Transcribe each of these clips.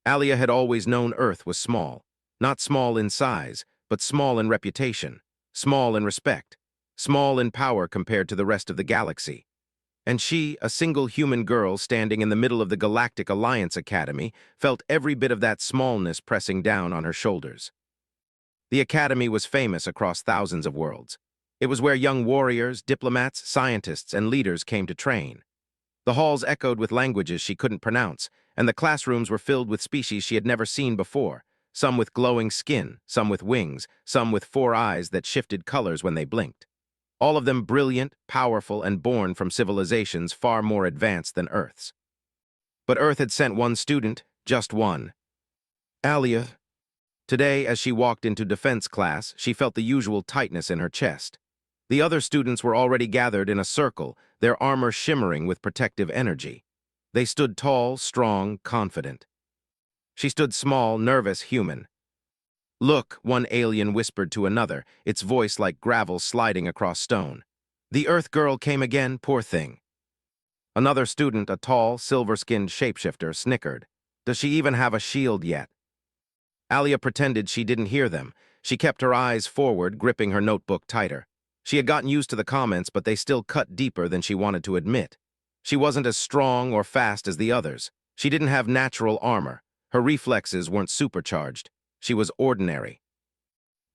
Alia had always known Earth was small. Not small in size, but small in reputation, small in respect, small in power compared to the rest of the galaxy. And she, a single human girl standing in the middle of the Galactic Alliance Academy, felt every bit of that smallness pressing down on her shoulders. The Academy was famous across thousands of worlds. It was where young warriors, diplomats, scientists, and leaders came to train. The halls echoed with languages she couldn't pronounce, and the classrooms were filled with species she had never seen before, some with glowing skin, some with wings, some with 4 eyes that shifted colors when they blinked. All of them brilliant, powerful, and born from civilizations far more advanced than Earth's. But Earth had sent one student, just one. Alia. Today, as she walked into defense class, she felt the usual tightness in her chest. The other students were already gathered in a circle, their armor shimmering with protective energy. They stood tall, strong, confident. She stood small, nervous, human. "Look," one alien whispered to another, its voice like gravel sliding across stone. "The Earth girl came again, poor thing." Another student, a tall, silver-skinned shapeshifter, snickered. "Does she even have a shield yet?" Alia pretended she didn't hear them. She kept her eyes forward, gripping her notebook tighter. She had gotten used to the comments, but they still cut deeper than she wanted to admit. She wasn't as strong or fast as the others. She didn't have natural armor. Her reflexes weren't supercharged. She was ordinary.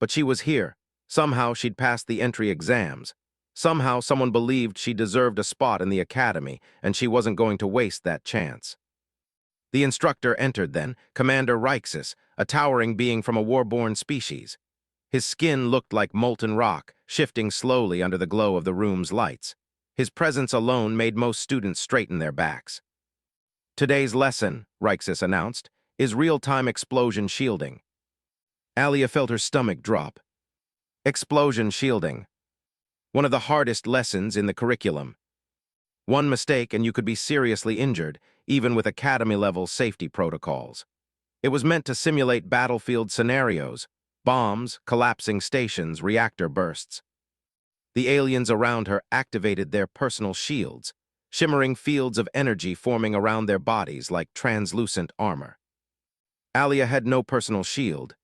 But she was here. Somehow she'd passed the entry exams. Somehow someone believed she deserved a spot in the academy, and she wasn't going to waste that chance. The instructor entered then, Commander Rixus, a towering being from a war-born species. His skin looked like molten rock, shifting slowly under the glow of the room's lights. His presence alone made most students straighten their backs. "Today's lesson," Rixus announced, "is real-time explosion shielding." Alia felt her stomach drop. Explosion shielding. One of the hardest lessons in the curriculum. One mistake and you could be seriously injured, even with academy-level safety protocols. It was meant to simulate battlefield scenarios: bombs, collapsing stations, reactor bursts. The aliens around her activated their personal shields, shimmering fields of energy forming around their bodies like translucent armor. Alia had no personal shield.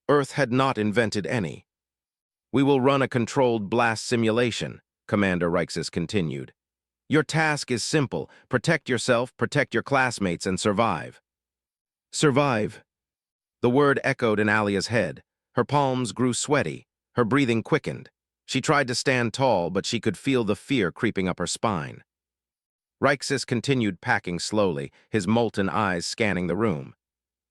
Earth had not invented any. "We will run a controlled blast simulation," Commander Rixus continued. "Your task is simple: protect yourself, protect your classmates, and survive." Survive. The word echoed in Alia's head. Her palms grew sweaty. Her breathing quickened. She tried to stand tall, but she could feel the fear creeping up her spine. Rixus continued packing slowly, his molten eyes scanning the room.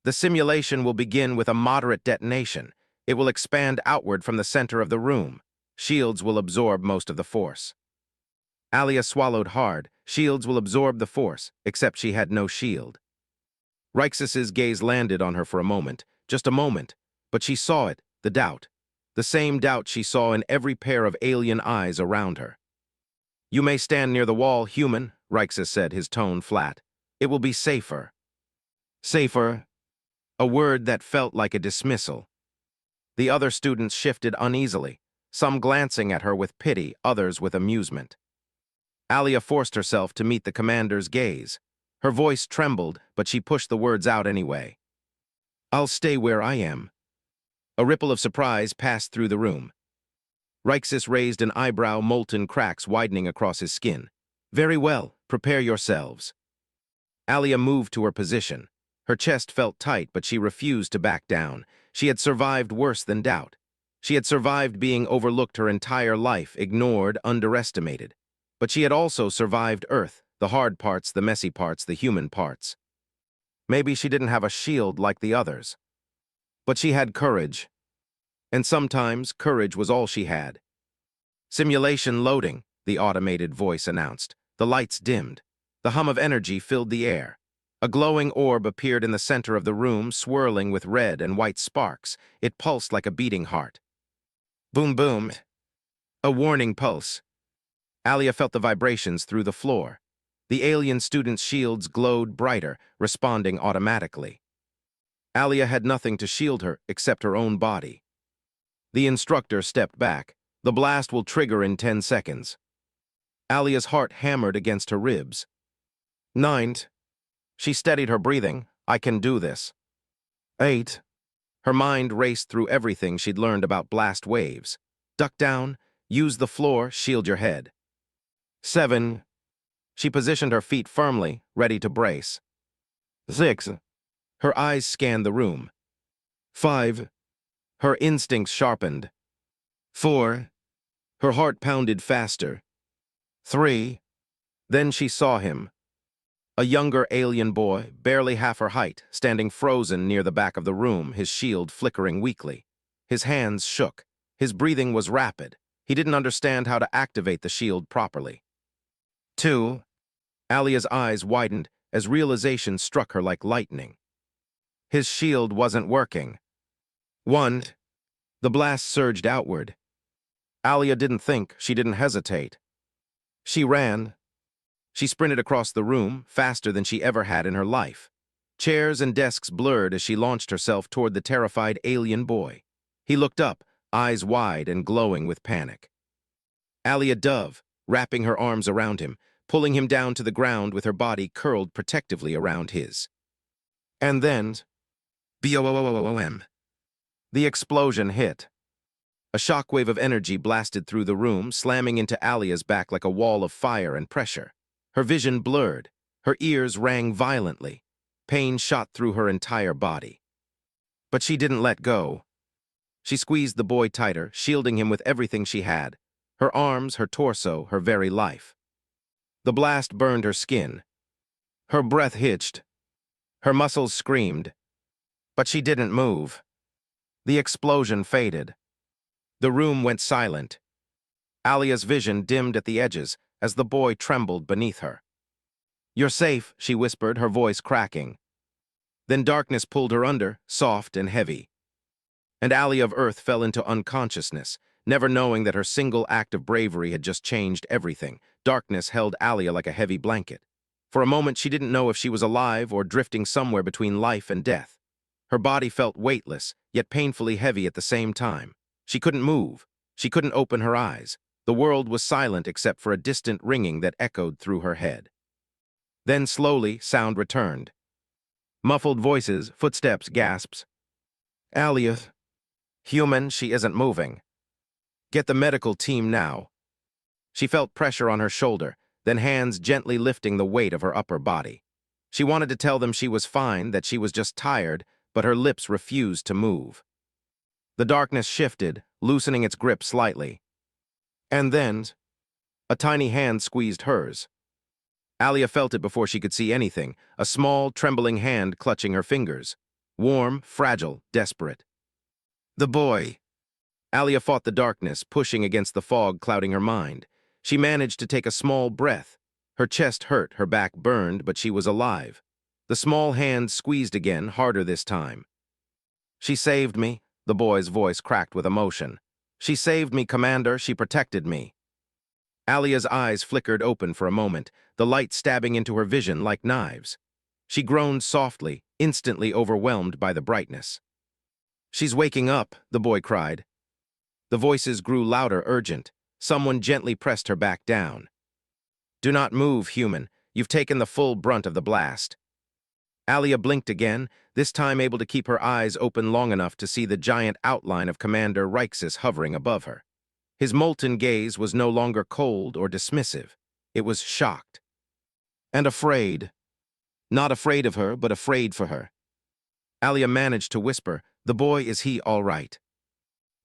"The simulation will begin with a moderate detonation. It will expand outward from the center of the room. Shields will absorb most of the force." Alia swallowed hard. Shields will absorb the force, except she had no shield. Rixus's gaze landed on her for a moment, just a moment, but she saw it, the doubt. The same doubt she saw in every pair of alien eyes around her. "You may stand near the wall, human," Rixus said, his tone flat. "It will be safer." Safer? A word that felt like a dismissal. The other students shifted uneasily, some glancing at her with pity, others with amusement. Alia forced herself to meet the commander's gaze. Her voice trembled, but she pushed the words out anyway. "I'll stay where I am." A ripple of surprise passed through the room. Rixus raised an eyebrow, molten cracks widening across his skin. "Very well, prepare yourselves." Alia moved to her position. Her chest felt tight, but she refused to back down. She had survived worse than doubt. She had survived being overlooked her entire life, ignored, underestimated. But she had also survived Earth, the hard parts, the messy parts, the human parts. Maybe she didn't have a shield like the others. But she had courage. And sometimes courage was all she had. "Simulation loading," the automated voice announced. The lights dimmed. The hum of energy filled the air. A glowing orb appeared in the center of the room, swirling with red and white sparks. It pulsed like a beating heart. Boom, boom. A warning pulse. Alia felt the vibrations through the floor. The alien students' shields glowed brighter, responding automatically. Alia had nothing to shield her except her own body. The instructor stepped back. "The blast will trigger in 10 seconds. Alia's heart hammered against her ribs. 9. She steadied her breathing. I can do this. 8. Her mind raced through everything she'd learned about blast waves. Duck down, use the floor, shield your head. 7. She positioned her feet firmly, ready to brace. 6. Her eyes scanned the room. 5. Her instincts sharpened. 4. Her heart pounded faster. 3. Then she saw him. A younger alien boy, barely half her height, standing frozen near the back of the room, his shield flickering weakly. His hands shook. His breathing was rapid. He didn't understand how to activate the shield properly. 2. Alia's eyes widened as realization struck her like lightning. His shield wasn't working. 1. The blast surged outward. Alia didn't think, she didn't hesitate. She ran. She sprinted across the room, faster than she ever had in her life. Chairs and desks blurred as she launched herself toward the terrified alien boy. He looked up, eyes wide and glowing with panic. Alia dove, wrapping her arms around him, pulling him down to the ground with her body curled protectively around his. And then, BOOM. The explosion hit. A shockwave of energy blasted through the room, slamming into Alia's back like a wall of fire and pressure. Her vision blurred. Her ears rang violently. Pain shot through her entire body. But she didn't let go. She squeezed the boy tighter, shielding him with everything she had. Her arms, her torso, her very life. The blast burned her skin. Her breath hitched. Her muscles screamed. But she didn't move. The explosion faded. The room went silent. Alia's vision dimmed at the edges as the boy trembled beneath her. "You're safe," she whispered, her voice cracking. Then darkness pulled her under, soft and heavy. And Alia of Earth fell into unconsciousness, never knowing that her single act of bravery had just changed everything. Darkness held Alia like a heavy blanket. For a moment, she didn't know if she was alive or drifting somewhere between life and death. Her body felt weightless, yet painfully heavy at the same time. She couldn't move. She couldn't open her eyes. The world was silent except for a distant ringing that echoed through her head. Then slowly, sound returned. Muffled voices, footsteps, gasps. "Alia. Human, she isn't moving. Get the medical team now." She felt pressure on her shoulder, then hands gently lifting the weight of her upper body. She wanted to tell them she was fine, that she was just tired, but her lips refused to move. The darkness shifted, loosening its grip slightly. And then, a tiny hand squeezed hers. Alia felt it before she could see anything, a small, trembling hand clutching her fingers. Warm, fragile, desperate. The boy. Alia fought the darkness, pushing against the fog clouding her mind. She managed to take a small breath. Her chest hurt, her back burned, but she was alive. The small hand squeezed again, harder this time. "She saved me," the boy's voice cracked with emotion. "She saved me, Commander. She protected me." Alia's eyes flickered open for a moment, the light stabbing into her vision like knives. She groaned softly, instantly overwhelmed by the brightness. "She's waking up," the boy cried. The voices grew louder, urgent. Someone gently pressed her back down. "Do not move, human. You've taken the full brunt of the blast." Alia blinked again, this time able to keep her eyes open long enough to see the giant outline of Commander Rixus hovering above her. His molten gaze was no longer cold or dismissive. It was shocked. And afraid. Not afraid of her, but afraid for her. Alia managed to whisper, "The boy, is he all right?"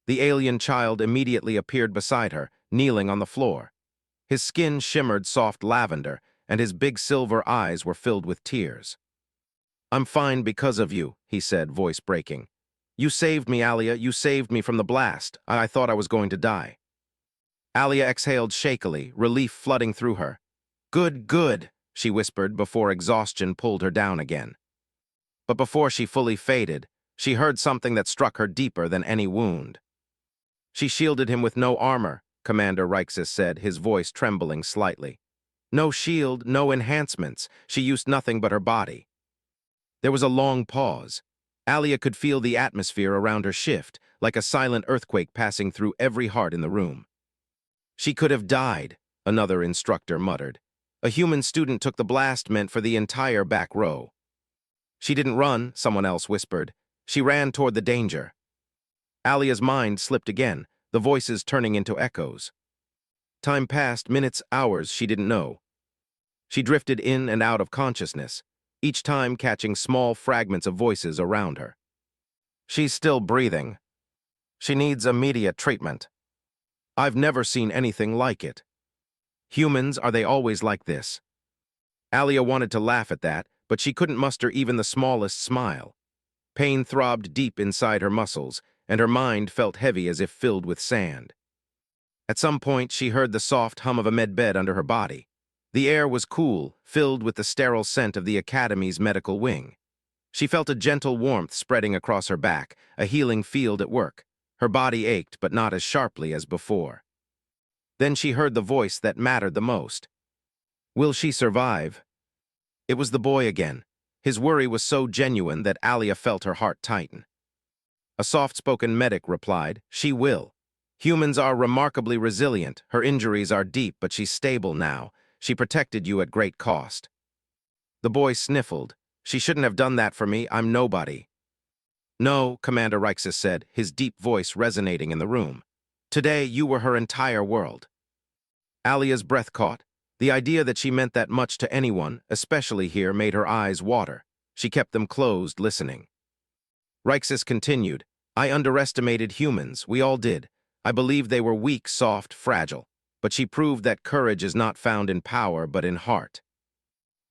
The alien child immediately appeared beside her, kneeling on the floor. His skin shimmered soft lavender, and his big silver eyes were filled with tears. "I'm fine because of you," he said, voice breaking. "You saved me, Alia. You saved me from the blast. I thought I was going to die." Alia exhaled shakily, relief flooding through her. "Good, good," she whispered before exhaustion pulled her down again. But before she fully faded, she heard something that struck her deeper than any wound. "She shielded him with no armor," Commander Rixus said, his voice trembling slightly. "No shield, no enhancements. She used nothing but her body." There was a long pause. Alia could feel the atmosphere around her shift, like a silent earthquake passing through every heart in the room. "She could have died," another instructor muttered. "A human student took the blast meant for the entire back row." She didn't run, someone else whispered. She ran toward the danger. Alia's mind slipped again, the voices turning into echoes. Time passed, minutes, hours, she didn't know. She drifted in and out of consciousness, each time catching small fragments of voices around her. She's still breathing. She needs immediate treatment. I've never seen anything like it. Humans, are they always like this? Alia wanted to laugh at that, but she couldn't muster even the smallest smile. Pain throbbed deep inside her muscles, and her mind felt heavy as if filled with sand. At some point, she heard the soft hum of a medbed under her body. The air was cool, filled with the sterile scent of the Academy's medical wing. She felt a gentle warmth spreading across her back, a healing field at work. Her body ached, but not as sharply as before. Then she heard the voice that mattered the most. Will she survive? It was the boy again. His worry was so genuine that Alia felt her heart tighten. A soft-spoken medic replied, "She will. Humans are remarkably resilient. Her injuries are deep, but she's stable now. She protected you at great cost." The boy sniffled. "She shouldn't have done that for me. I'm nobody." "No," Commander Rixus said, his deep voice resonating in the room. "Today, you were her entire world." Alia's breath caught. The idea that she meant that much to anyone, especially here, made her eyes water. She kept them closed, listening. Rixus continued, "I underestimated humans. We all did. I believed they were weak, soft, fragile. But she proved that courage is not found in power, but in heart."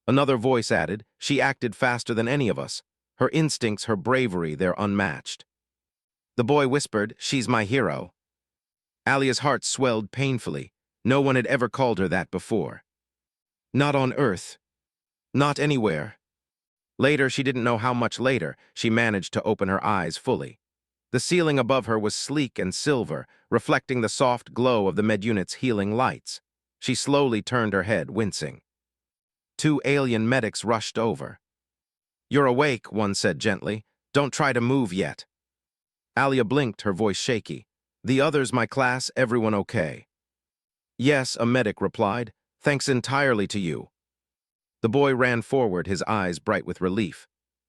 Another voice added, "She acted faster than any of us. Her instincts, her bravery, they're unmatched." The boy whispered, "She's my hero." Alia's heart swelled painfully. No one had ever called her that before. Not on Earth. Not anywhere. Later, she didn't know how much later, she managed to open her eyes fully. The ceiling above her was sleek and silver, reflecting the soft glow of the medunit's healing lights. She slowly turned her head, wincing. Two alien medics rushed over. "You're awake," one said gently. "Don't try to move yet." Alia blinked, her voice shaky. "The others, my class, everyone okay?" "Yes," a medic replied. "Thanks entirely to you." The boy ran forward, his eyes bright with relief.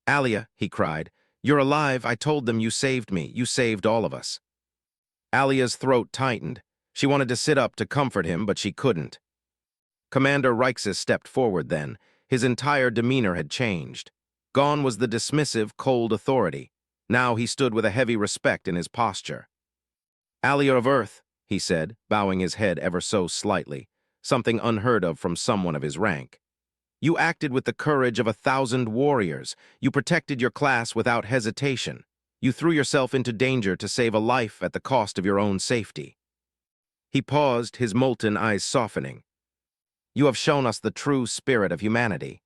"Alia," he cried, "you're alive. I told them you saved me. You saved all of us." Alia's throat tightened. She wanted to sit up to comfort him, but she couldn't. Commander Rixus stepped forward then. His entire demeanor had changed. Gone was the dismissive, cold authority. Now he stood with a heavy respect in his posture. "Alia of Earth," he said, bowing his head ever so slightly, something unheard of from someone of his rank. "You acted with the courage of 1,000 warriors. You protected your class without hesitation. You threw yourself into danger to save a life at the cost of your own safety." He paused, his molten eyes softening. "You have shown us the true spirit of humanity."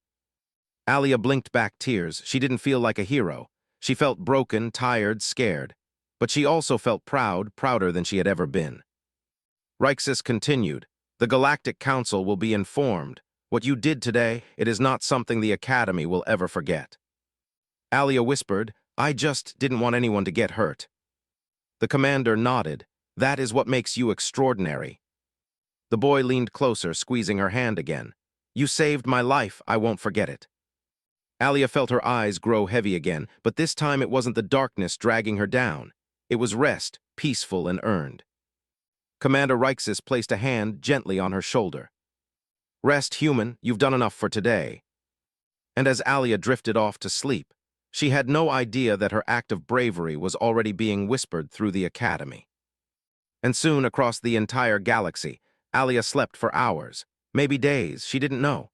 Alia blinked back tears. She didn't feel like a hero. She felt broken, tired, scared. But she also felt proud, prouder than she had ever been. Rixus continued, "The Galactic Council will be informed. What you did today, it is not something the Academy will ever forget." Alia whispered, "I just didn't want anyone to get hurt." The commander nodded. "That is what makes you extraordinary." The boy leaned closer, squeezing her hand again. "You saved my life. I won't forget it." Alia felt her eyes grow heavy again, but this time it wasn't the darkness dragging her down. It was rest, peaceful and earned. Commander Rixus placed a hand gently on her shoulder. "Rest, human. You've done enough for today." And as Alia drifted off to sleep, she had no idea that her act of bravery was already being whispered through the Academy. And soon, across the entire galaxy, Alia slept for hours, maybe days, she didn't know.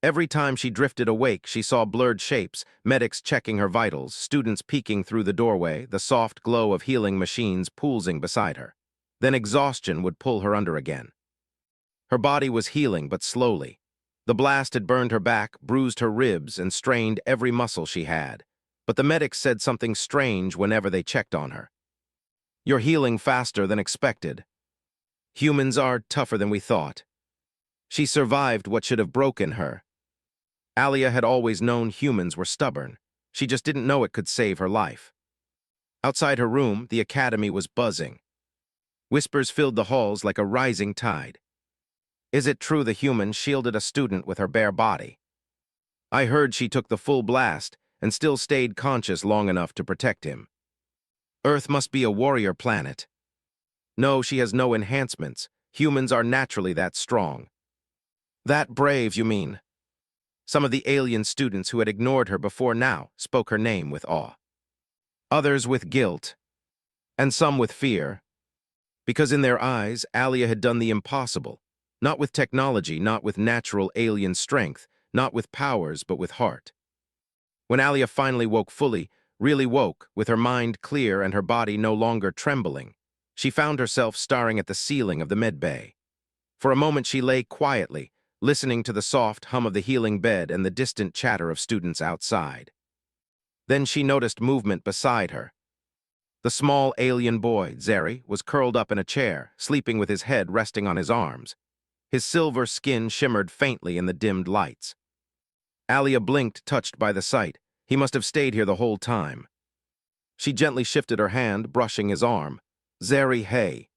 Every time she drifted awake, she saw blurred shapes, medics checking her vitals, students peeking through the doorway, the soft glow of healing machines pulsing beside her. Then exhaustion would pull her under again. Her body was healing, but slowly. The blast had burned her back, bruised her ribs, and strained every muscle she had. But the medics said something strange whenever they checked on her. "You're healing faster than expected. Humans are tougher than we thought." She survived what should have broken her. Alia had always known humans were stubborn. She just didn't know it could save her life. Outside her room, the Academy was buzzing. Whispers filled the halls like a rising tide. Is it true the human shielded a student with her bare body? I heard she took the full blast, and still stayed conscious long enough to protect him. Earth must be a warrior planet. No, she has no enhancements. Humans are naturally that strong. That brave, you mean? Some of the alien students who had ignored her before now spoke her name with awe. Others with guilt, and some with fear. Because in their eyes, Alia had done the impossible. Not with technology, not with natural alien strength, not with powers, but with heart. When Alia finally woke fully, really woke, with her mind clear and her body no longer trembling, she found herself staring at the ceiling of the medbay. For a moment she lay quietly, listening to the soft hum of the healing bed and the distant chatter of students outside. Then she noticed movement beside her. The small alien boy, Zeri, was curled up in a chair, sleeping with his head resting on his arms. His silver skin shimmered faintly in the dimmed lights. Alia blinked, touched by the sight. He must have stayed here the whole time. She gently shifted her hand, brushing his arm. Zeri, hey.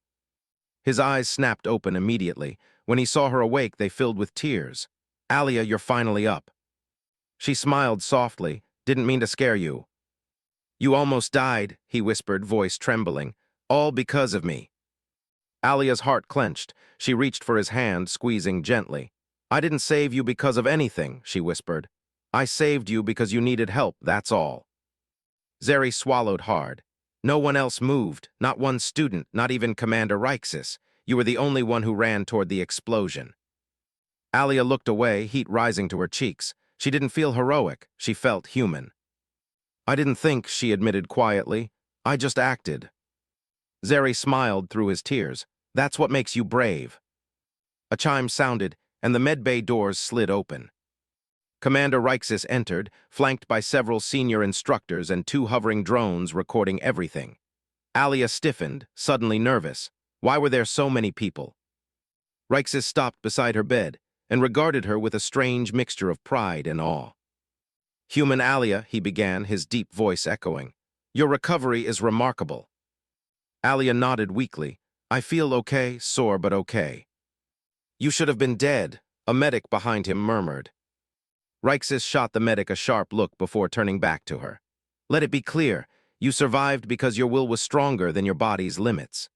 His eyes snapped open immediately. When he saw her awake, they filled with tears. Alia, you're finally up. She smiled softly. Didn't mean to scare you. You almost died, he whispered, voice trembling. All because of me. Alia's heart clenched. She reached for his hand, squeezing gently. I didn't save you because of anything, she whispered. I saved you because you needed help, that's all. Zeri swallowed hard. No one else moved, not one student, not even Commander Rixus. You were the only one who ran toward the explosion. Alia looked away, heat rising to her cheeks. She didn't feel heroic, she felt human. I didn't think, she admitted quietly. I just acted. Zeri smiled through his tears. That's what makes you brave. A chime sounded, and the medbay doors slid open. Commander Rixus entered, flanked by several senior instructors and 2 hovering drones recording everything. Alia stiffened, suddenly nervous. Why were there so many people? Rixus stopped beside her bed and regarded her with a strange mixture of pride and awe. Human Alia, he began, his deep voice echoing. Your recovery is remarkable. Alia nodded weakly. I feel okay, sore but okay. You should have been dead, a medic behind him murmured. Rixus shot the medic a sharp look before turning back to her. Let it be clear, you survived because your will was stronger than your body's limits.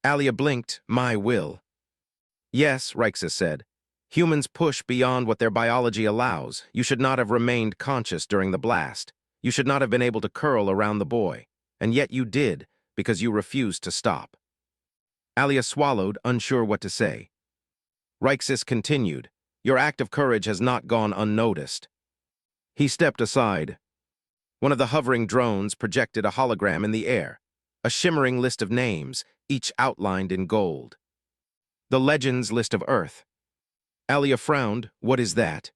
Alia blinked, my will. Yes, Rixus said. Humans push beyond what their biology allows. You should not have remained conscious during the blast. You should not have been able to curl around the boy. And yet you did, because you refused to stop. Alia swallowed, unsure what to say. Rixus continued, your act of courage has not gone unnoticed. He stepped aside. One of the hovering drones projected a hologram in the air, a shimmering list of names, each outlined in gold. The Legends list of Earth. Alia frowned. What is that?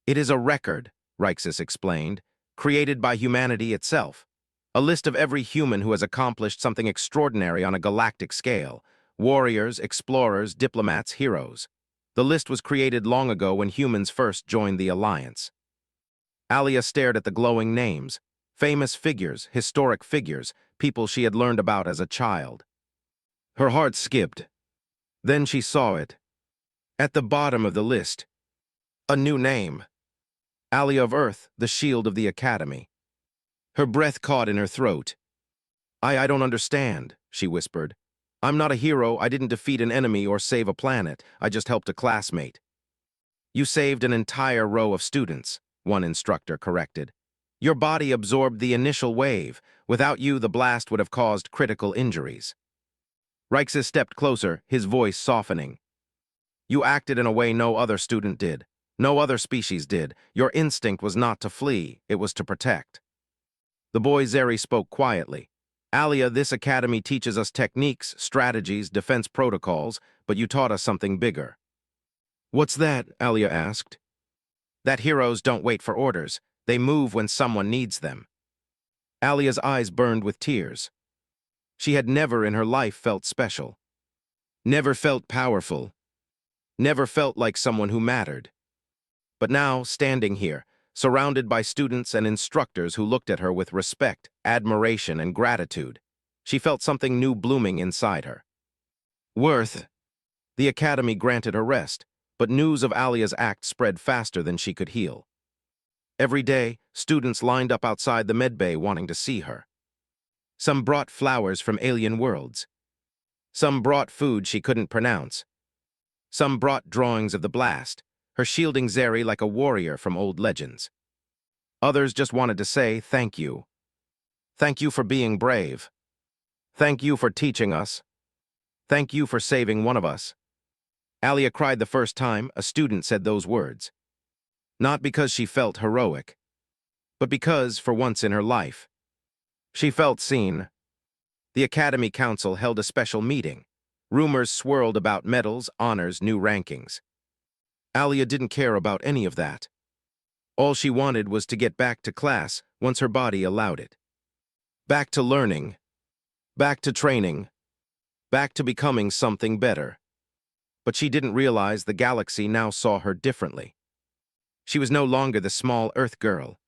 It is a record, Rixus explained, created by humanity itself. A list of every human who has accomplished something extraordinary on a galactic scale. Warriors, explorers, diplomats, heroes. The list was created long ago when humans first joined the Alliance. Alia stared at the glowing names. Famous figures, historic figures, people she had learned about as a child. Her heart skipped. Then she saw it. At the bottom of the list, a new name. Alia of Earth, the shield of the Academy. Her breath caught in her throat. I don't understand, she whispered. I'm not a hero, I didn't defeat an enemy or save a planet, I just helped a classmate. You saved an entire row of students, one instructor corrected. Your body absorbed the initial wave. Without you, the blast would have caused critical injuries. Rixus stepped closer, his voice softening. You acted in a way no other student did. No other species did. Your instinct was not to flee, it was to protect. The boy Zeri spoke quietly. Alia, this academy teaches us techniques, strategies, defense protocols, but you taught us something bigger. What's that? Alia asked. That heroes don't wait for orders. They move when someone needs them. Alia's eyes burned with tears. She had never in her life felt special. Never felt powerful. Never felt like someone who mattered. But now, standing here, surrounded by students and instructors who looked at her with respect, admiration, and gratitude, she felt something new blooming inside her. Worth. The academy granted her rest, but news of Alia's act spread faster than she could heal. Every day, students lined up outside the medbay wanting to see her. Some brought flowers from alien worlds. Some brought food she couldn't pronounce. Some brought drawings of the blast, her shielding Zeri like a warrior from old legends. Others just wanted to say thank you. Thank you for being brave. Thank you for teaching us. Thank you for saving one of us. Alia cried the first time a student said those words. Not because she felt heroic, but because, for once in her life, she felt seen. The Academy Council held a special meeting. Rumors swirled about medals, honors, new rankings. Alia didn't care about any of that. All she wanted was to get back to class once her body allowed it. Back to learning. Back to training. Back to becoming something better. But she didn't realize the galaxy now saw her differently. She was no longer the small Earth girl.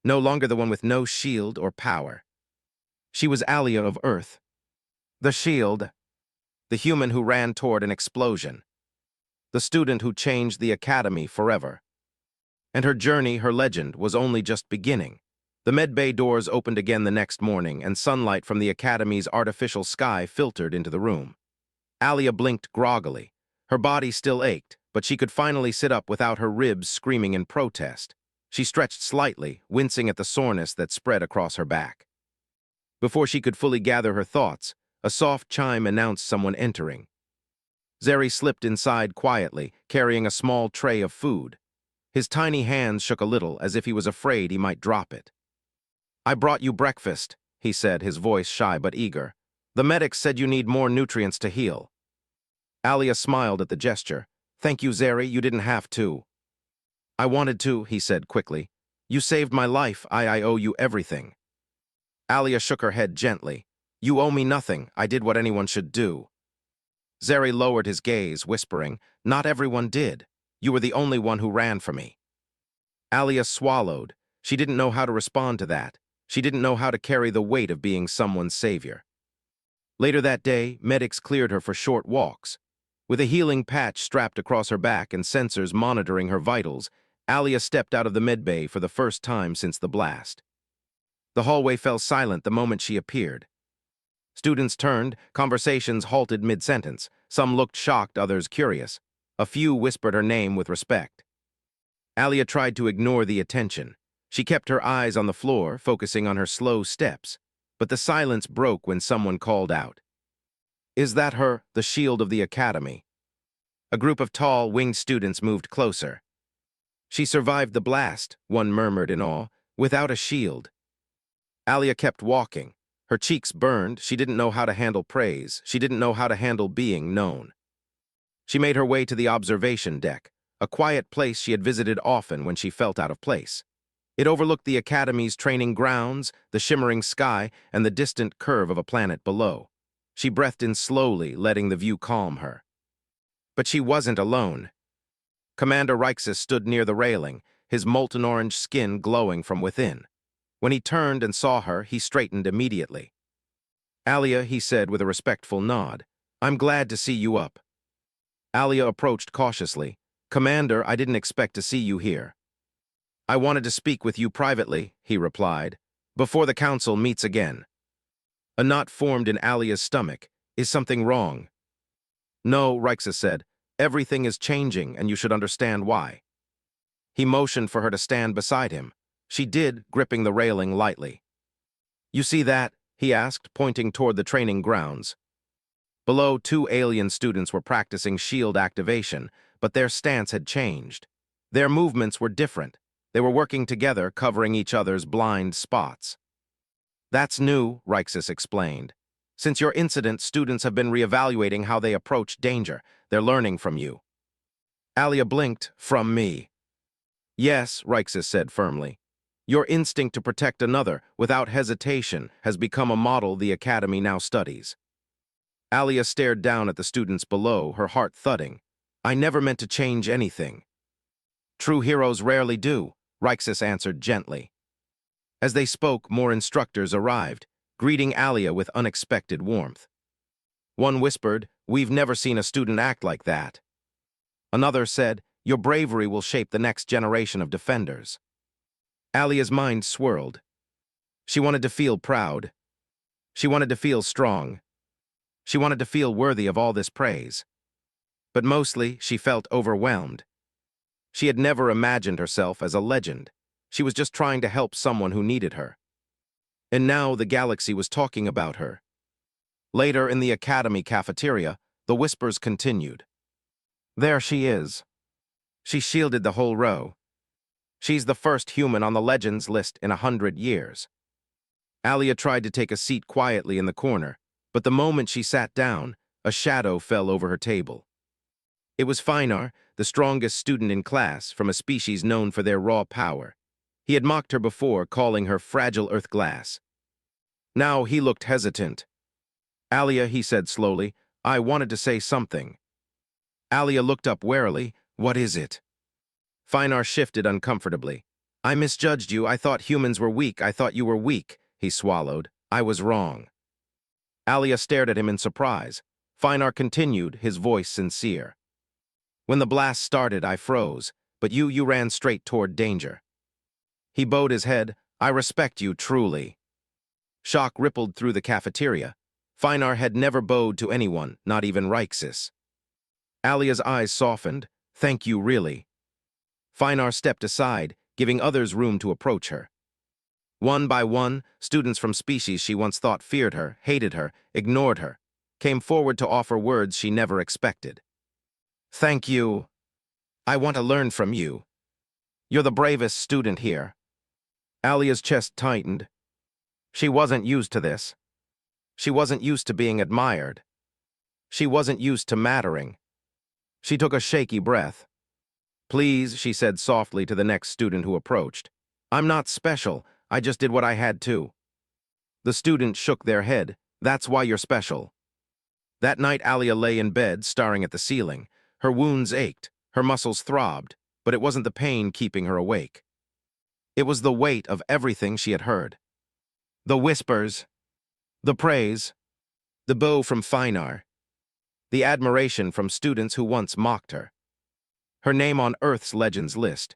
No longer the one with no shield or power. She was Alia of Earth. The shield. The human who ran toward an explosion. The student who changed the Academy forever. And her journey, her legend, was only just beginning. The medbay doors opened again the next morning, and sunlight from the Academy's artificial sky filtered into the room. Alia blinked groggily. Her body still ached, but she could finally sit up without her ribs screaming in protest. She stretched slightly, wincing at the soreness that spread across her back. Before she could fully gather her thoughts, a soft chime announced someone entering. Zeri slipped inside quietly, carrying a small tray of food. His tiny hands shook a little, as if he was afraid he might drop it. "I brought you breakfast," he said, his voice shy but eager. "The medics said you need more nutrients to heal." Alia smiled at the gesture. "Thank you, Zeri, you didn't have to." "I wanted to," he said quickly. "You saved my life, I owe you everything." Alia shook her head gently. "You owe me nothing, I did what anyone should do." Zeri lowered his gaze, whispering, "Not everyone did. You were the only one who ran for me." Alia swallowed. She didn't know how to respond to that. She didn't know how to carry the weight of being someone's savior. Later that day, medics cleared her for short walks. With a healing patch strapped across her back and sensors monitoring her vitals, Alia stepped out of the medbay for the first time since the blast. The hallway fell silent the moment she appeared. Students turned, conversations halted mid-sentence. Some looked shocked, others curious. A few whispered her name with respect. Alia tried to ignore the attention. She kept her eyes on the floor, focusing on her slow steps. But the silence broke when someone called out. "Is that her, the shield of the Academy?" A group of tall, winged students moved closer. "She survived the blast," one murmured in awe, "without a shield." Alia kept walking. Her cheeks burned. She didn't know how to handle praise. She didn't know how to handle being known. She made her way to the observation deck, a quiet place she had visited often when she felt out of place. It overlooked the Academy's training grounds, the shimmering sky, and the distant curve of a planet below. She breathed in slowly, letting the view calm her. But she wasn't alone. Commander Rixus stood near the railing, his molten orange skin glowing from within. When he turned and saw her, he straightened immediately. "Alia," he said with a respectful nod, "I'm glad to see you up." Alia approached cautiously. "Commander, I didn't expect to see you here." "I wanted to speak with you privately," he replied, "before the council meets again." A knot formed in Alia's stomach. "Is something wrong?" "No," Rixus said. "Everything is changing, and you should understand why." He motioned for her to stand beside him. She did, gripping the railing lightly. "You see that?" he asked, pointing toward the training grounds. Below, 2 alien students were practicing shield activation, but their stance had changed. Their movements were different. They were working together, covering each other's blind spots. "That's new," Rixus explained. "Since your incident, students have been reevaluating how they approach danger. They're learning from you." Alia blinked. "From me?" "Yes," Rixus said firmly. "Your instinct to protect another, without hesitation, has become a model the Academy now studies." Alia stared down at the students below, her heart thudding. "I never meant to change anything." "True heroes rarely do," Rixus answered gently. As they spoke, more instructors arrived, greeting Alia with unexpected warmth. One whispered, "We've never seen a student act like that." Another said, "Your bravery will shape the next generation of defenders." Alia's mind swirled. She wanted to feel proud. She wanted to feel strong. She wanted to feel worthy of all this praise. But mostly, she felt overwhelmed. She had never imagined herself as a legend. She was just trying to help someone who needed her. And now the galaxy was talking about her. Later in the Academy cafeteria, the whispers continued. There she is. She shielded the whole row. She's the first human on the legends list in 100 years. Alia tried to take a seat quietly in the corner, but the moment she sat down, a shadow fell over her table. It was Finar, the strongest student in class from a species known for their raw power. He had mocked her before, calling her fragile earth glass. Now he looked hesitant. Alia, he said slowly, I wanted to say something. Alia looked up warily. What is it? Finar shifted uncomfortably. I misjudged you. I thought humans were weak. I thought you were weak. He swallowed. I was wrong. Alia stared at him in surprise. Finar continued, his voice sincere. When the blast started, I froze, but you ran straight toward danger. He bowed his head. I respect you, truly. Shock rippled through the cafeteria. Finar had never bowed to anyone, not even Rixus. Alia's eyes softened. Thank you, really. Finar stepped aside, giving others room to approach her. One by one, students from species she once thought feared her, hated her, ignored her, came forward to offer words she never expected. Thank you. I want to learn from you. You're the bravest student here. Alia's chest tightened. She wasn't used to this. She wasn't used to being admired. She wasn't used to mattering. She took a shaky breath. Please, she said softly to the next student who approached. I'm not special. I just did what I had to. The student shook their head. That's why you're special. That night, Alia lay in bed, staring at the ceiling. Her wounds ached, her muscles throbbed, but it wasn't the pain keeping her awake. It was the weight of everything she had heard. The whispers, the praise, the bow from Finar, the admiration from students who once mocked her. Her name on Earth's legends list.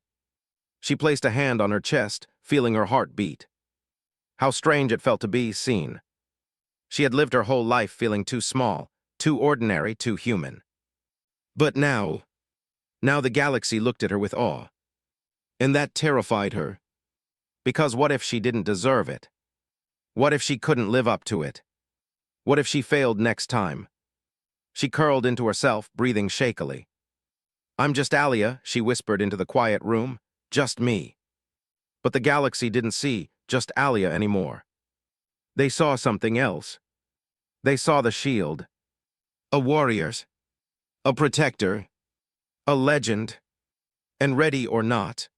She placed a hand on her chest, feeling her heart beat. How strange it felt to be seen. She had lived her whole life feeling too small, too ordinary, too human. But now the galaxy looked at her with awe. And that terrified her. Because what if she didn't deserve it? What if she couldn't live up to it? What if she failed next time? She curled into herself, breathing shakily. I'm just Alia, she whispered into the quiet room. Just me. But the galaxy didn't see just Alia anymore. They saw something else. They saw the shield. A warrior. A protector. A legend. And ready or not,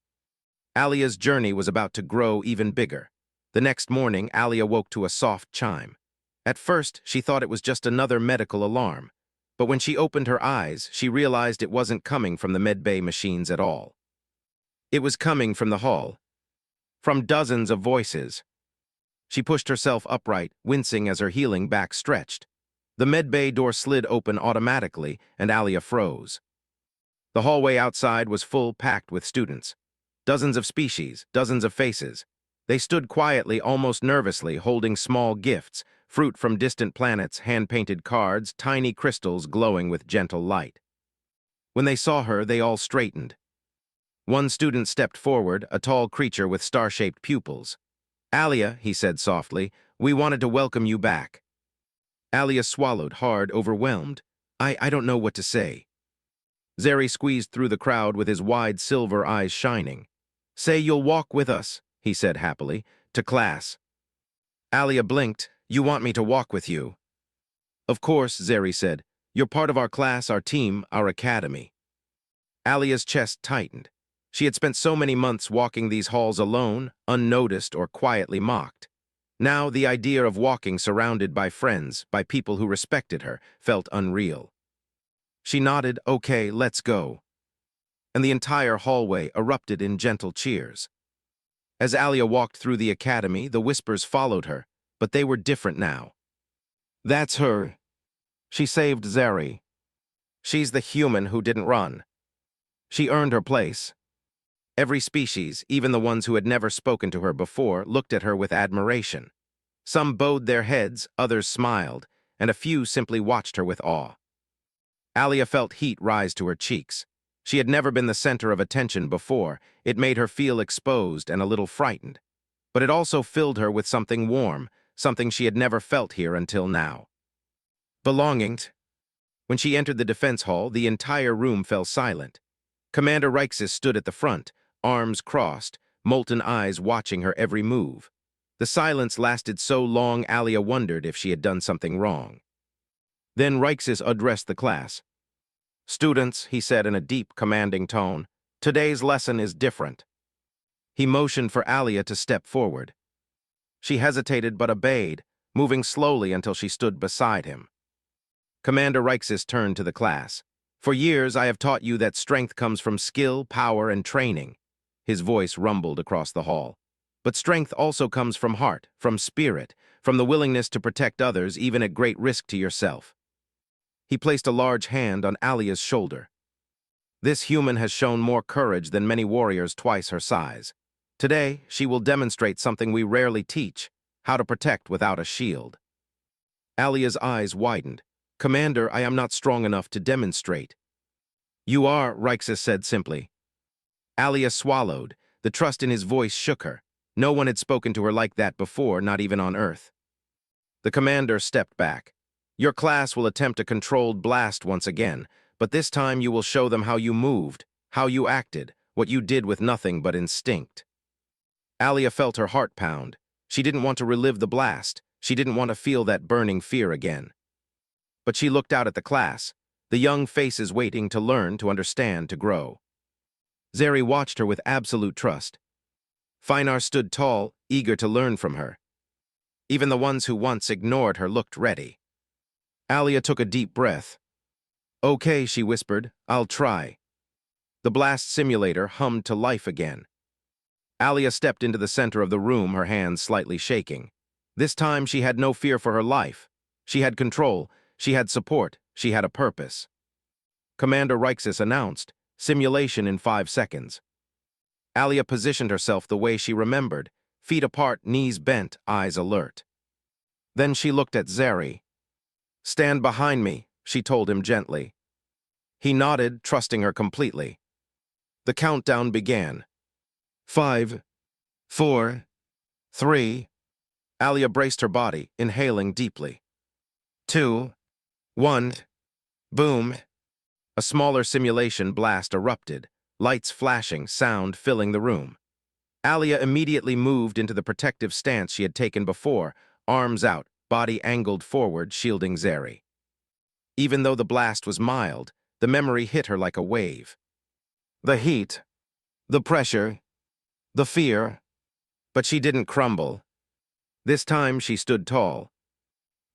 Alia's journey was about to grow even bigger. The next morning, Alia woke to a soft chime. At first, she thought it was just another medical alarm. But when she opened her eyes, she realized it wasn't coming from the medbay machines at all. It was coming from the hall. From dozens of voices. She pushed herself upright, wincing as her healing back stretched. The medbay door slid open automatically, and Alia froze. The hallway outside was full, packed with students. Dozens of species, dozens of faces. They stood quietly, almost nervously, holding small gifts, fruit from distant planets, hand-painted cards, tiny crystals glowing with gentle light. When they saw her, they all straightened. One student stepped forward, a tall creature with star-shaped pupils. Alia, he said softly, we wanted to welcome you back. Alia swallowed hard, overwhelmed. I don't know what to say. Zeri squeezed through the crowd with his wide silver eyes shining. Say you'll walk with us, he said happily, to class. Alia blinked. You want me to walk with you? Of course, Zeri said. You're part of our class, our team, our academy. Alia's chest tightened. She had spent so many months walking these halls alone, unnoticed or quietly mocked. Now the idea of walking surrounded by friends, by people who respected her, felt unreal. She nodded, okay, let's go. And the entire hallway erupted in gentle cheers. As Alia walked through the academy, the whispers followed her, but they were different now. That's her. She saved Zeri. She's the human who didn't run. She earned her place. Every species, even the ones who had never spoken to her before, looked at her with admiration. Some bowed their heads, others smiled, and a few simply watched her with awe. Alia felt heat rise to her cheeks. She had never been the center of attention before. It made her feel exposed and a little frightened. But it also filled her with something warm, something she had never felt here until now. Belonging. When she entered the defense hall, the entire room fell silent. Commander Rixus stood at the front, arms crossed, molten eyes watching her every move. The silence lasted so long Alia wondered if she had done something wrong. Then Rixus addressed the class. "Students," he said in a deep, commanding tone, "today's lesson is different." He motioned for Alia to step forward. She hesitated but obeyed, moving slowly until she stood beside him. Commander Rixus turned to the class. "For years I have taught you that strength comes from skill, power, and training." His voice rumbled across the hall. "But strength also comes from heart, from spirit, from the willingness to protect others even at great risk to yourself." He placed a large hand on Alia's shoulder. "This human has shown more courage than many warriors twice her size. Today, she will demonstrate something we rarely teach, how to protect without a shield." Alia's eyes widened. "Commander, I am not strong enough to demonstrate." "You are," Rixus said simply. Alia swallowed. The trust in his voice shook her. No one had spoken to her like that before, not even on Earth. The commander stepped back. "Your class will attempt a controlled blast once again, but this time you will show them how you moved, how you acted, what you did with nothing but instinct." Alia felt her heart pound. She didn't want to relive the blast. She didn't want to feel that burning fear again. But she looked out at the class, the young faces waiting to learn, to understand, to grow. Zeri watched her with absolute trust. Finar stood tall, eager to learn from her. Even the ones who once ignored her looked ready. Alia took a deep breath. "Okay," she whispered, "I'll try." The blast simulator hummed to life again. Alia stepped into the center of the room, her hands slightly shaking. This time she had no fear for her life. She had control, she had support, she had a purpose. Commander Rixus announced, "Simulation in 5 seconds." Alia positioned herself the way she remembered, feet apart, knees bent, eyes alert. Then she looked at Zeri. "Stand behind me," she told him gently. He nodded, trusting her completely. The countdown began. 5, 4, 3. Alia braced her body, inhaling deeply. 2, 1. Boom. A smaller simulation blast erupted, lights flashing, sound filling the room. Alia immediately moved into the protective stance she had taken before, arms out, body angled forward, shielding Zeri. Even though the blast was mild, the memory hit her like a wave. The heat, the pressure, the fear. But she didn't crumble. This time she stood tall.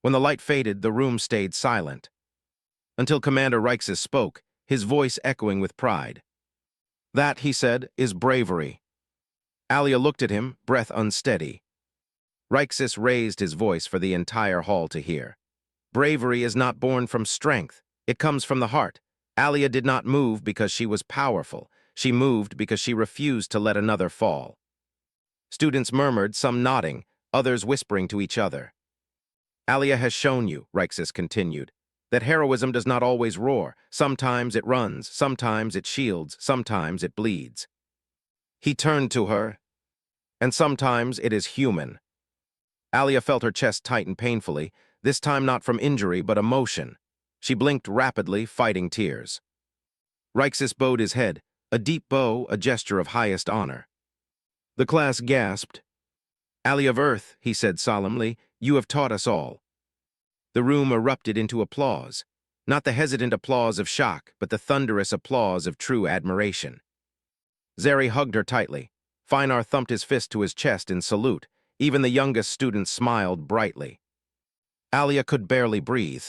When the light faded, the room stayed silent. Until Commander Rixus spoke, his voice echoing with pride. "That," he said, "is bravery." Alia looked at him, breath unsteady. Rixus raised his voice for the entire hall to hear. "Bravery is not born from strength. It comes from the heart." Alia did not move because she was powerful. She moved because she refused to let another fall. Students murmured, some nodding, others whispering to each other. "Alia has shown you," Rixus continued, "that heroism does not always roar. Sometimes it runs, sometimes it shields, sometimes it bleeds." He turned to her. "And sometimes it is human." Alia felt her chest tighten painfully, this time not from injury but emotion. She blinked rapidly, fighting tears. Rixus bowed his head, a deep bow, a gesture of highest honor. The class gasped. "Alia of Earth," he said solemnly, "you have taught us all." The room erupted into applause, not the hesitant applause of shock, but the thunderous applause of true admiration. Zeri hugged her tightly. Finar thumped his fist to his chest in salute. Even the youngest student smiled brightly. Alia could barely breathe.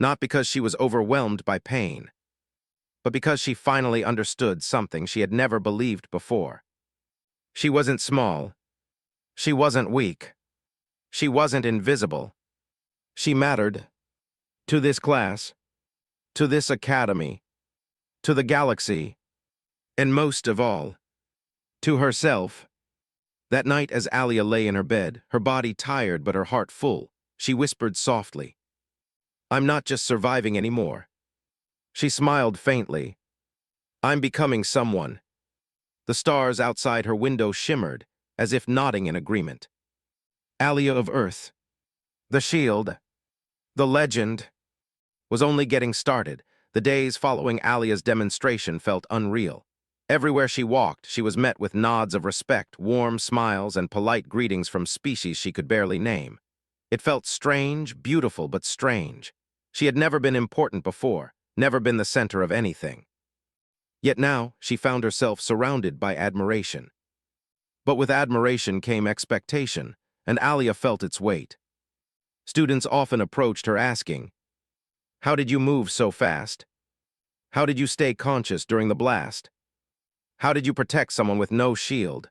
Not because she was overwhelmed by pain, but because she finally understood something she had never believed before. She wasn't small. She wasn't weak. She wasn't invisible. She mattered. To this class. To this academy. To the galaxy. And most of all, To herself, that night as Alia lay in her bed, her body tired but her heart full, she whispered softly, "I'm not just surviving anymore." She smiled faintly. "I'm becoming someone." The stars outside her window shimmered, as if nodding in agreement. Alia of Earth, the shield, the legend, was only getting started. The days following Alia's demonstration felt unreal. Everywhere she walked, she was met with nods of respect, warm smiles, and polite greetings from species she could barely name. It felt strange, beautiful, but strange. She had never been important before, never been the center of anything. Yet now, she found herself surrounded by admiration. But with admiration came expectation, and Alia felt its weight. Students often approached her asking, "How did you move so fast? How did you stay conscious during the blast? How did you protect someone with no shield?"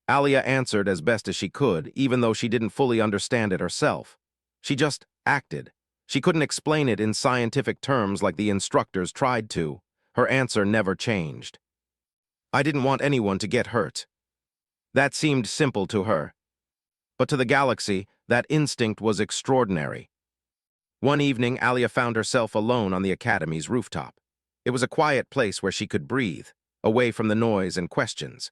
Alia answered as best as she could, even though she didn't fully understand it herself. She just acted. She couldn't explain it in scientific terms like the instructors tried to. Her answer never changed. "I didn't want anyone to get hurt." That seemed simple to her. But to the galaxy, that instinct was extraordinary. One evening, Alia found herself alone on the Academy's rooftop. It was a quiet place where she could breathe, away from the noise and questions.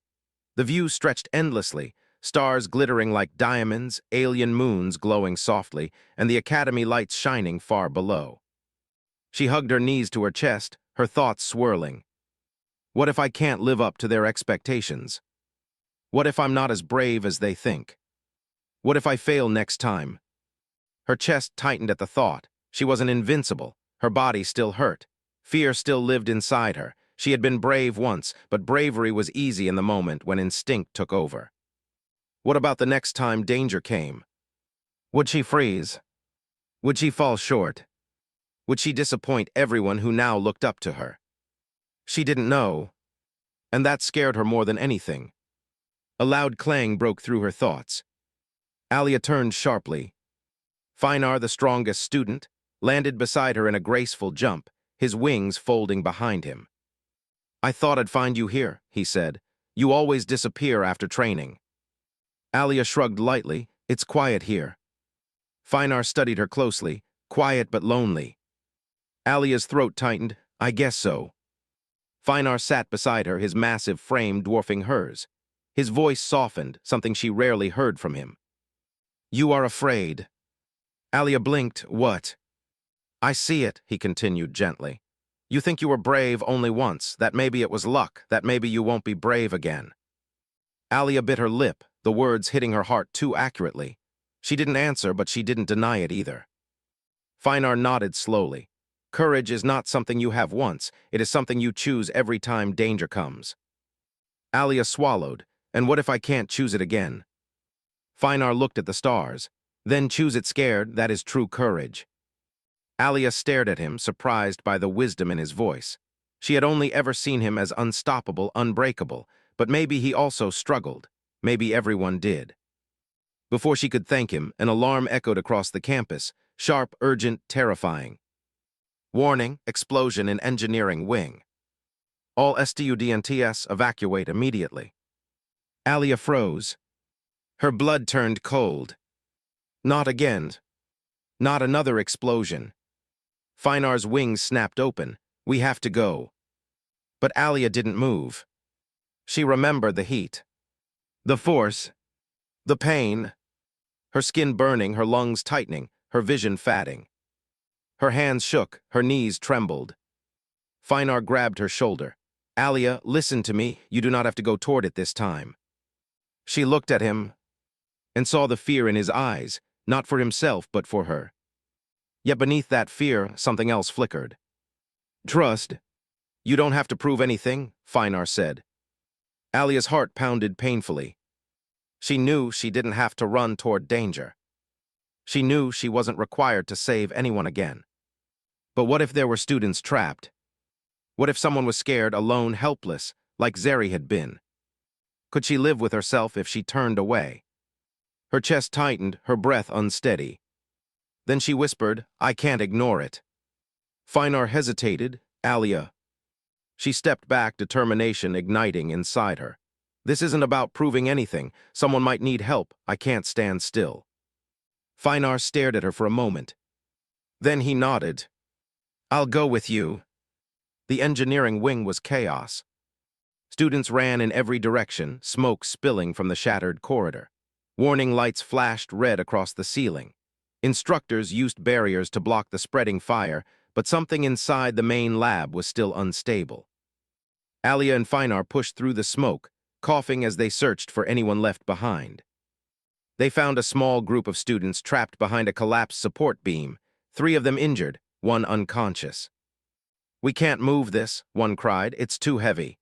The view stretched endlessly, stars glittering like diamonds, alien moons glowing softly, and the Academy lights shining far below. She hugged her knees to her chest, her thoughts swirling. What if I can't live up to their expectations? What if I'm not as brave as they think? What if I fail next time? Her chest tightened at the thought. She wasn't invincible. Her body still hurt. Fear still lived inside her. She had been brave once, but bravery was easy in the moment when instinct took over. What about the next time danger came? Would she freeze? Would she fall short? Would she disappoint everyone who now looked up to her? She didn't know, and that scared her more than anything. A loud clang broke through her thoughts. Alia turned sharply. Finar, the strongest student, landed beside her in a graceful jump, his wings folding behind him. "I thought I'd find you here," he said. "You always disappear after training." Alia shrugged lightly. "It's quiet here." Finar studied her closely, quiet but lonely. Alia's throat tightened. "I guess so." Finar sat beside her, his massive frame dwarfing hers. His voice softened, something she rarely heard from him. "You are afraid." Alia blinked. "What?" "I see it," he continued gently. "You think you were brave only once, that maybe it was luck, that maybe you won't be brave again." Alia bit her lip, the words hitting her heart too accurately. She didn't answer, but she didn't deny it either. Finar nodded slowly. "Courage is not something you have once, it is something you choose every time danger comes." Alia swallowed. "And what if I can't choose it again?" Finar looked at the stars. "Then choose it scared, that is true courage." Alia stared at him, surprised by the wisdom in his voice. She had only ever seen him as unstoppable, unbreakable, but maybe he also struggled. Maybe everyone did. Before she could thank him, an alarm echoed across the campus, sharp, urgent, terrifying. "Warning, explosion in engineering wing. All students evacuate immediately." Alia froze. Her blood turned cold. Not again. Not another explosion. Finar's wings snapped open. "We have to go." But Alia didn't move. She remembered the heat. The force. The pain. Her skin burning, her lungs tightening, her vision fading. Her hands shook, her knees trembled. Finar grabbed her shoulder. "Alia, listen to me. You do not have to go toward it this time." She looked at him and saw the fear in his eyes, not for himself, but for her. Yet beneath that fear, something else flickered. "Trust. You don't have to prove anything," Finar said. Alia's heart pounded painfully. She knew she didn't have to run toward danger. She knew she wasn't required to save anyone again. But what if there were students trapped? What if someone was scared, alone, helpless, like Zeri had been? Could she live with herself if she turned away? Her chest tightened, her breath unsteady. Then she whispered, "I can't ignore it." Finar hesitated. "Alia." She stepped back, determination igniting inside her. This isn't about proving anything. Someone might need help. I can't stand still. Finar stared at her for a moment. Then he nodded. I'll go with you. The engineering wing was chaos. Students ran in every direction, smoke spilling from the shattered corridor. Warning lights flashed red across the ceiling. Instructors used barriers to block the spreading fire, but something inside the main lab was still unstable. Alia and Finar pushed through the smoke, coughing as they searched for anyone left behind. They found a small group of students trapped behind a collapsed support beam, 3 of them injured, 1 unconscious. We can't move this, one cried. It's too heavy.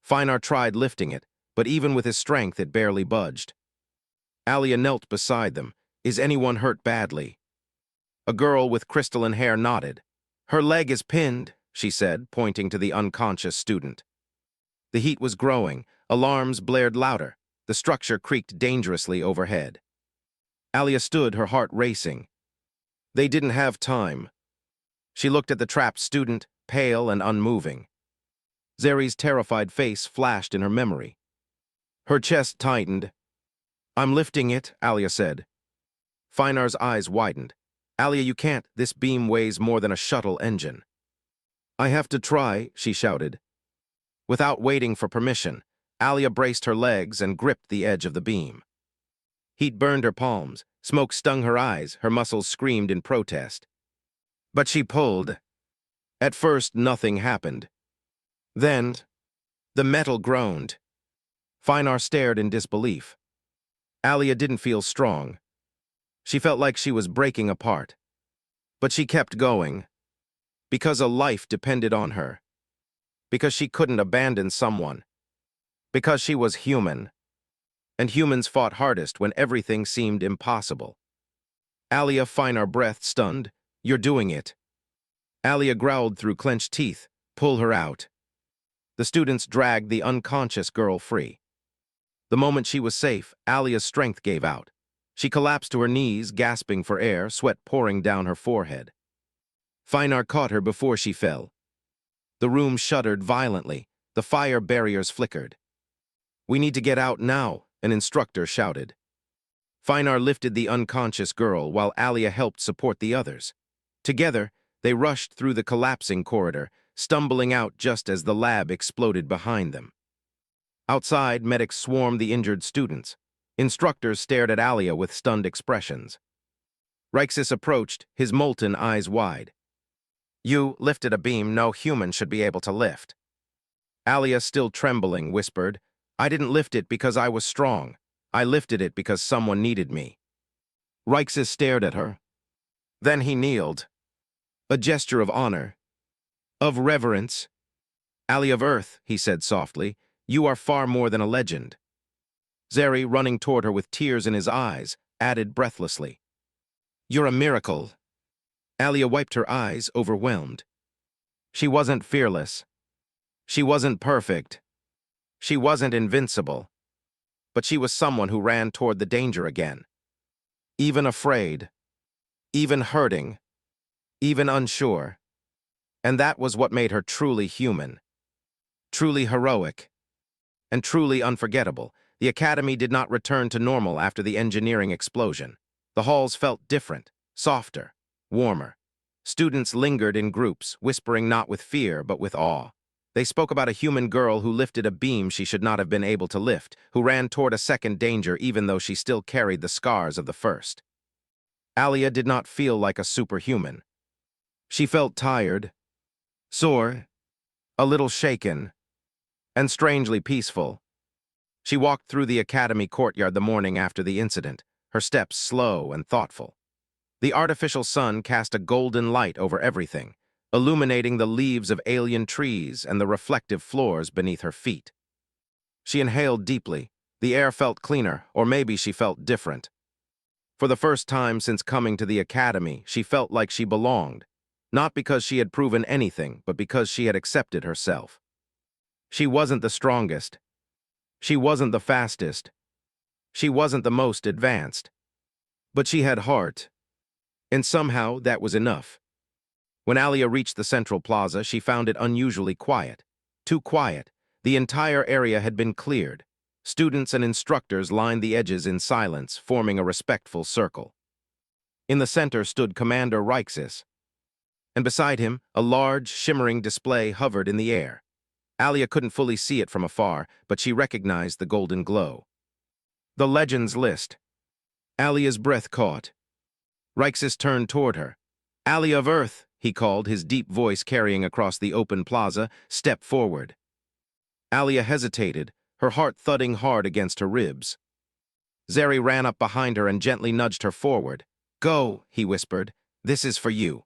Finar tried lifting it, but even with his strength it barely budged. Alia knelt beside them. Is anyone hurt badly? A girl with crystalline hair nodded. Her leg is pinned, she said, pointing to the unconscious student. The heat was growing. Alarms blared louder. The structure creaked dangerously overhead. Alia stood, her heart racing. They didn't have time. She looked at the trapped student, pale and unmoving. Zeri's terrified face flashed in her memory. Her chest tightened. I'm lifting it, Alia said. Finar's eyes widened. Alia, you can't. This beam weighs more than a shuttle engine. I have to try, she shouted. Without waiting for permission, Alia braced her legs and gripped the edge of the beam. Heat burned her palms. Smoke stung her eyes. Her muscles screamed in protest. But she pulled. At first, nothing happened. Then, the metal groaned. Finar stared in disbelief. Alia didn't feel strong. She felt like she was breaking apart. But she kept going. Because a life depended on her. Because she couldn't abandon someone. Because she was human. And humans fought hardest when everything seemed impossible. Alia, Finar breathed, stunned. You're doing it. Alia growled through clenched teeth. Pull her out. The students dragged the unconscious girl free. The moment she was safe, Alia's strength gave out. She collapsed to her knees, gasping for air, sweat pouring down her forehead. Finar caught her before she fell. The room shuddered violently. The fire barriers flickered. We need to get out now, an instructor shouted. Finar lifted the unconscious girl while Alia helped support the others. Together, they rushed through the collapsing corridor, stumbling out just as the lab exploded behind them. Outside, medics swarmed the injured students. Instructors stared at Alia with stunned expressions. Rixus approached, his molten eyes wide. You lifted a beam no human should be able to lift. Alia, still trembling, whispered, I didn't lift it because I was strong. I lifted it because someone needed me. Rixus stared at her. Then he kneeled. A gesture of honor. Of reverence. Ally of Earth, he said softly, you are far more than a legend. Zeri, running toward her with tears in his eyes, added breathlessly, You're a miracle. Alia wiped her eyes, overwhelmed. She wasn't fearless. She wasn't perfect. She wasn't invincible. But she was someone who ran toward the danger again. Even afraid. Even hurting. Even unsure. And that was what made her truly human. Truly heroic. And truly unforgettable. The Academy did not return to normal after the engineering explosion. The halls felt different, softer, warmer. Students lingered in groups, whispering not with fear but with awe. They spoke about a human girl who lifted a beam she should not have been able to lift, who ran toward a second danger even though she still carried the scars of the first. Alia did not feel like a superhuman. She felt tired, sore, a little shaken, and strangely peaceful. She walked through the Academy courtyard the morning after the incident, her steps slow and thoughtful. The artificial sun cast a golden light over everything, illuminating the leaves of alien trees and the reflective floors beneath her feet. She inhaled deeply. The air felt cleaner, or maybe she felt different. For the first time since coming to the Academy, she felt like she belonged, not because she had proven anything, but because she had accepted herself. She wasn't the strongest. She wasn't the fastest. She wasn't the most advanced. But she had heart. And somehow that was enough. When Alia reached the central plaza, she found it unusually quiet. Too quiet. The entire area had been cleared. Students and instructors lined the edges in silence, forming a respectful circle. In the center stood Commander Rixus, and beside him, a large, shimmering display hovered in the air. Alia couldn't fully see it from afar, but she recognized the golden glow. The Legends list. Alia's breath caught. Rixus turned toward her. "Alia of Earth," he called, his deep voice carrying across the open plaza. "Step forward." Alia hesitated, her heart thudding hard against her ribs. Zeri ran up behind her and gently nudged her forward. "Go," he whispered. "This is for you."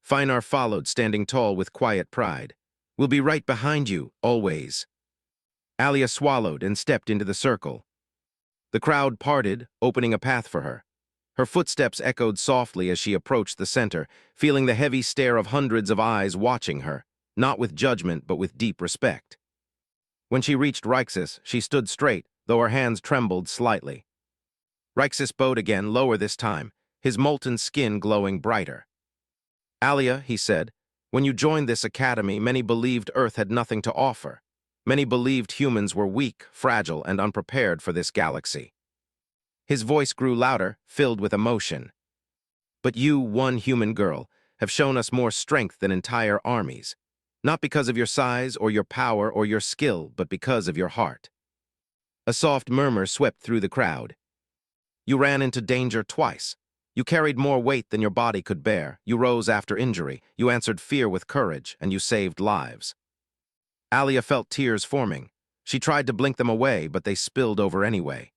Finar followed, standing tall with quiet pride. "We'll be right behind you, always." Alia swallowed and stepped into the circle. The crowd parted, opening a path for her. Her footsteps echoed softly as she approached the center, feeling the heavy stare of hundreds of eyes watching her, not with judgment but with deep respect. When she reached Rixus, she stood straight, though her hands trembled slightly. Rixus bowed again, lower this time, his molten skin glowing brighter. "Alia," he said, "when you joined this academy, many believed Earth had nothing to offer. Many believed humans were weak, fragile, and unprepared for this galaxy." His voice grew louder, filled with emotion. "But you, one human girl, have shown us more strength than entire armies. Not because of your size or your power or your skill, but because of your heart." A soft murmur swept through the crowd. "You ran into danger twice. You carried more weight than your body could bear. You rose after injury. You answered fear with courage, and you saved lives." Alia felt tears forming. She tried to blink them away, but they spilled over anyway.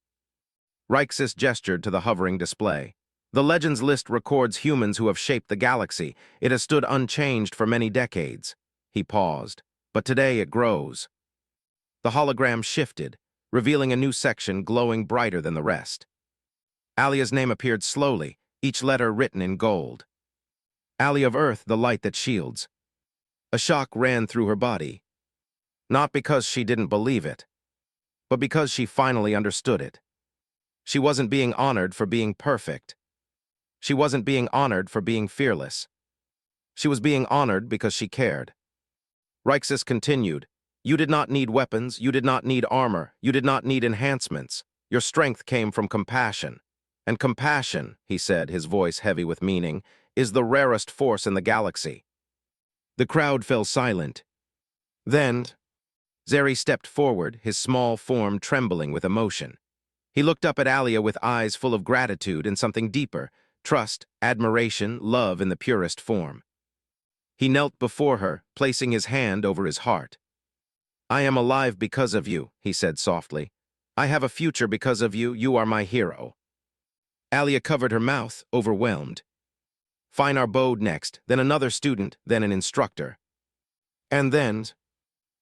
Rixus gestured to the hovering display. "The Legends list records humans who have shaped the galaxy. It has stood unchanged for many decades." He paused. "But today it grows." The hologram shifted, revealing a new section glowing brighter than the rest. Alia's name appeared slowly, each letter written in gold. "Alia of Earth, the light that shields." A shock ran through her body. Not because she didn't believe it, but because she finally understood it. She wasn't being honored for being perfect. She wasn't being honored for being fearless. She was being honored because she cared. Rixus continued, "You did not need weapons, you did not need armor, you did not need enhancements. Your strength came from compassion. And compassion," he said, his voice heavy with meaning, "is the rarest force in the galaxy." The crowd fell silent. Then, Zeri stepped forward, his small form trembling with emotion. He looked up at Alia with eyes full of gratitude and something deeper, trust, admiration, love in the purest form. He knelt before her, placing his hand over his heart. "I am alive because of you," he said softly. "I have a future because of you. You are my hero." Alia covered her mouth, overwhelmed. Finar bowed next, then another student, then an instructor. And then,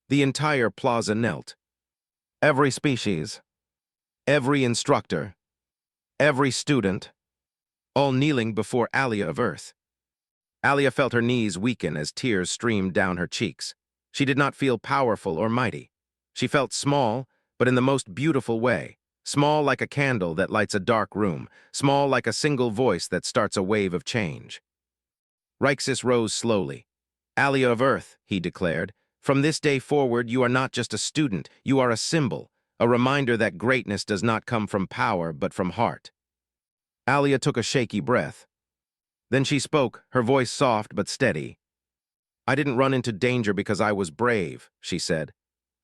the entire plaza knelt. Every species, every instructor, every student, all kneeling before Alia of Earth. Alia felt her knees weaken as tears streamed down her cheeks. She did not feel powerful or mighty. She felt small, but in the most beautiful way. Small like a candle that lights a dark room. Small like a single voice that starts a wave of change. Rixus rose slowly. "Alia of Earth," he declared, "from this day forward you are not just a student, you are a symbol, a reminder that greatness does not come from power but from heart." Alia took a shaky breath. Then she spoke, her voice soft but steady. "I didn't run into danger because I was brave," she said.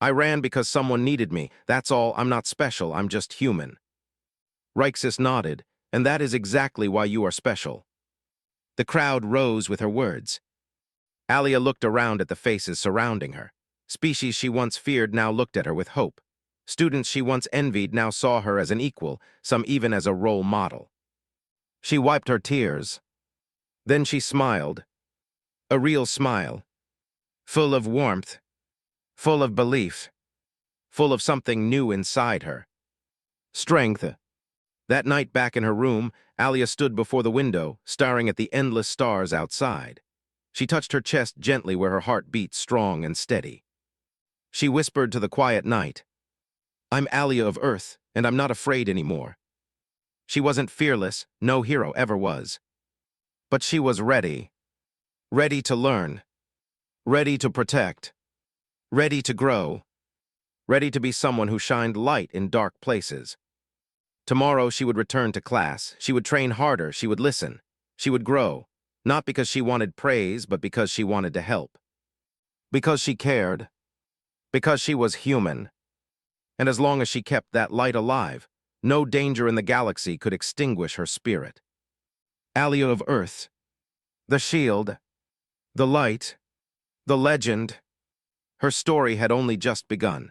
"I ran because someone needed me. That's all. I'm not special. I'm just human." Rixus nodded, "And that is exactly why you are special." The crowd rose with her words. Alia looked around at the faces surrounding her. Species she once feared now looked at her with hope. Students she once envied now saw her as an equal, some even as a role model. She wiped her tears. Then she smiled. A real smile. Full of warmth. Full of belief. Full of something new inside her. Strength. That night back in her room, Alia stood before the window, staring at the endless stars outside. She touched her chest gently where her heart beat strong and steady. She whispered to the quiet night, "I'm Alia of Earth, and I'm not afraid anymore." She wasn't fearless, no hero ever was. But she was ready. Ready to learn. Ready to protect. Ready to grow. ready to be someone who shined light in dark places. Tomorrow she would return to class, she would train harder, she would listen, she would grow, not because she wanted praise, but because she wanted to help. Because she cared, because she was human. And as long as she kept that light alive, no danger in the galaxy could extinguish her spirit. Allia of Earth, the shield, the light, the legend. Her story had only just begun.